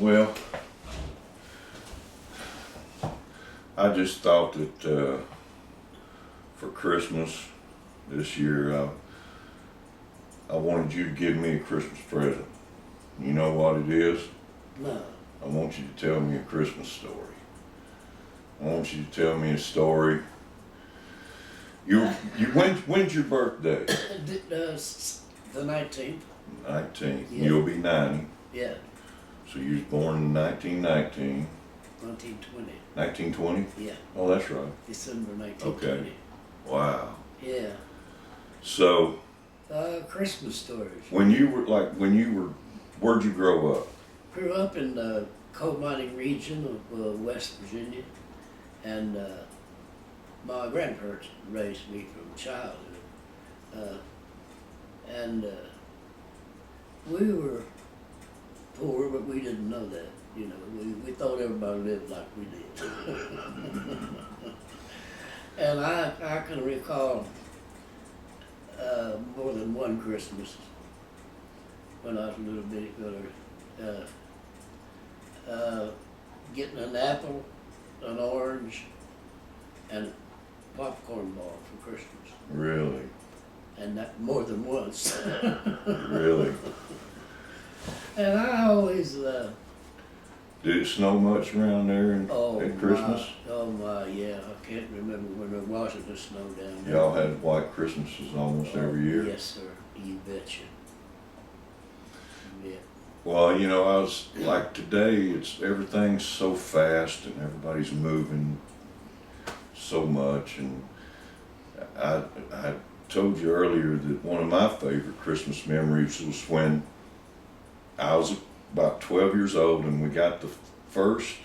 Well, I just thought that for Christmas this year, I wanted you to give me a Christmas present. You know what it is? No. I want you to tell me a Christmas story. I want you to tell me a story. When's your birthday? The 19th. 19th. Yeah. You'll be 90. Yeah. So you was born in 1919. 1920. 1920? Yeah. Oh, that's right. December 1920. Okay. Wow. Yeah. So, Christmas stories. where'd you grow up? Grew up in the coal mining region of West Virginia, and my grandparents raised me from childhood. We were poor, but we didn't know that. You know, we thought everybody lived like we did. And I can recall more than one Christmas when I was a little bitty feller, getting an apple, an orange, and a popcorn ball for Christmas. Really? And that more than once. Really? And I always, Did it snow much around there at Christmas? Yeah, I can't remember when there wasn't a snow down there. Y'all had white Christmases almost every year? Yes, sir, you betcha. Yeah. Well, you know, I was like today, everything's so fast and everybody's moving so much, and I told you earlier that one of my favorite Christmas memories was when I was about 12 years old and we got the first,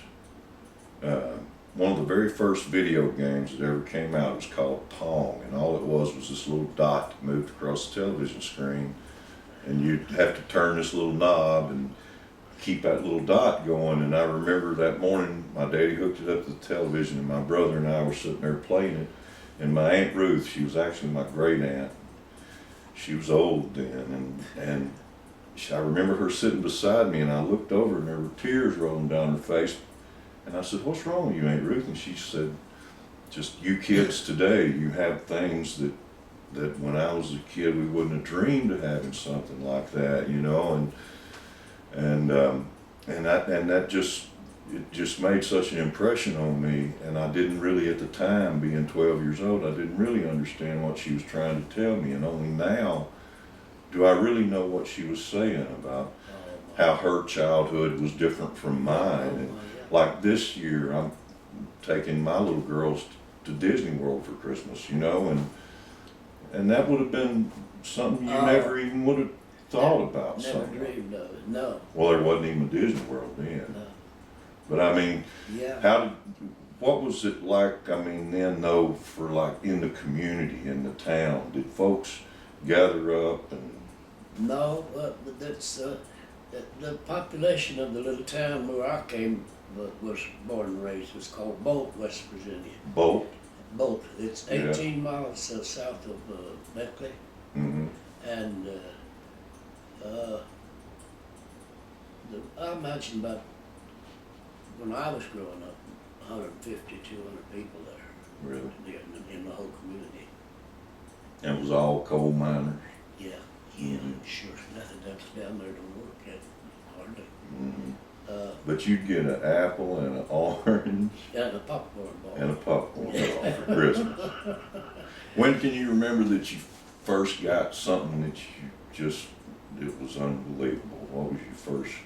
one of the very first video games that ever came out. It was called Pong, and all it was this little dot that moved across the television screen, and you'd have to turn this little knob and keep that little dot going. And I remember that morning my daddy hooked it up to the television, and my brother and I were sitting there playing it, and my Aunt Ruth, she was actually my great aunt, she was old then, and I remember her sitting beside me, and I looked over and there were tears rolling down her face, and I said, "What's wrong with you, Aunt Ruth?" And she said, "Just you kids today, you have things that when I was a kid we wouldn't have dreamed of having something like that, you know." And that just made such an impression on me, and I didn't really at the time, being 12 years old, I didn't really understand what she was trying to tell me, and only now do I really know what she was saying about how her childhood was different from mine. And like this year, I'm taking my little girls to Disney World for Christmas, you know, and that would have been something you never even would have thought about. Never dreamed of it, no. Well, there wasn't even a Disney World then. No. But I mean, yeah. What was it like, I mean, then though, for like in the community, in the town? Did folks gather up and? No, that's, the population of the little town where I was born and raised was called Bolt, West Virginia. Bolt? Bolt. It's 18 miles south of Beckley. Mm-hmm. And I imagine about, when I was growing up, 150, 200 people there. Really? In the whole community. And it was all coal miners? Yeah, sure. Nothing else down there don't work yet, hardly. Mm-hmm. But you'd get an apple and an orange. And a popcorn ball. And a popcorn ball for Christmas. When can you remember that you first got something that it was unbelievable? What was your first,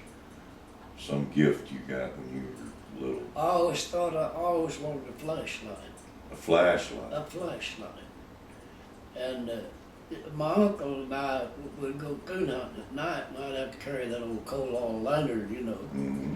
some gift you got when you were little? I always wanted a flashlight. A flashlight? A flashlight. And my uncle and I would go coon hunting at night, and I'd have to carry that old coal oil lantern, you know. Mm-hmm.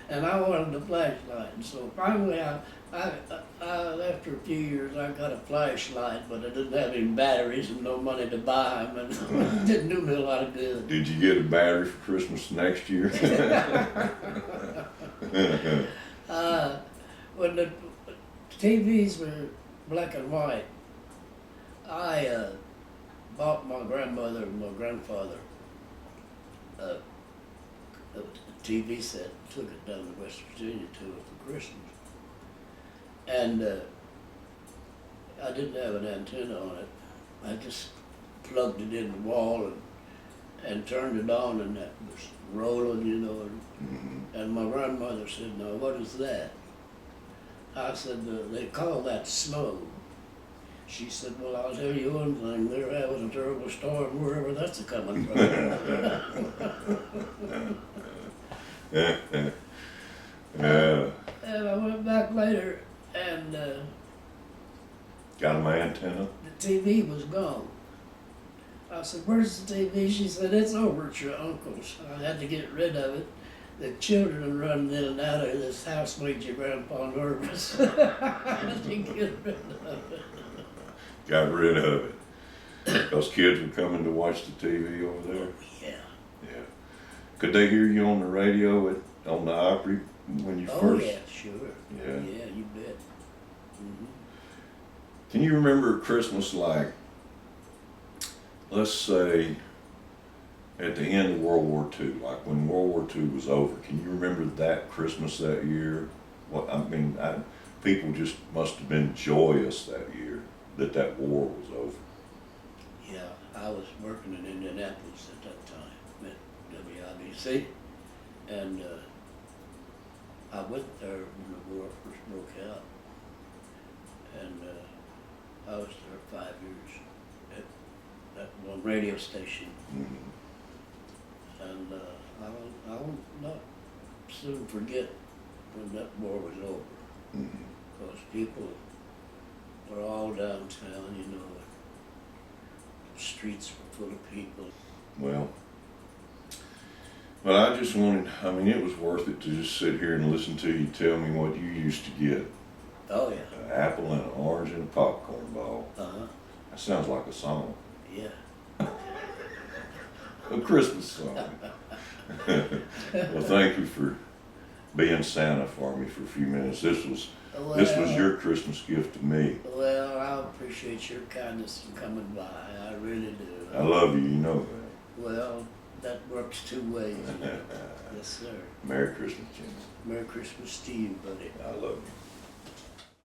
And I wanted a flashlight, and so finally after a few years I got a flashlight, but I didn't have any batteries and no money to buy them, and it didn't do me a lot of good. Did you get a battery for Christmas next year? When the TVs were black and white, I bought my grandmother and my grandfather the TV set, took it down to West Virginia to her for Christmas. And I didn't have an antenna on it. I just plugged it in the wall and turned it on, and that was rolling, you know. And my grandmother said, "Now, what is that?" I said, "They call that snow." She said, "Well, I'll tell you one thing, they're having a terrible storm wherever that's coming from." And I went back later, and Got my antenna? the TV was gone. I said, "Where's the TV?" She said, "It's over at your uncle's." I had to get rid of it. The children running in and out of this house made your grandpa nervous. I had to get rid of it. Got rid of it. Those kids were coming to watch the TV over there? Yeah. Yeah. Could they hear you on the radio on the Opry when you Oh, first? yeah, sure. Yeah. Yeah, you bet. Can you remember Christmas like, let's say, at the end of World War II, like when World War II was over? Can you remember that Christmas that year? What I mean, people just must have been joyous that year that war was over. Yeah, I was working in Indianapolis at that time at WIBC, and I went there when the war first broke out, and I was there 5 years at that one radio station, and I will not soon forget when that war was over, because people were all downtown, you know. The streets were full of people. Well, but I just wanted, I mean, it was worth it to just sit here and listen to you tell me what you used to get. Oh, yeah. An apple and an orange and a popcorn ball. Uh-huh. That sounds like a song. Yeah. A Christmas song. Well, thank you for being Santa for me for a few minutes. This was your Christmas gift to me. Well, I appreciate your kindness in coming by. I really do. I love you, you know that. Well, that works two ways. You know. Yes, sir. Merry Christmas, Jimmie. Merry Christmas to you, buddy. I love you.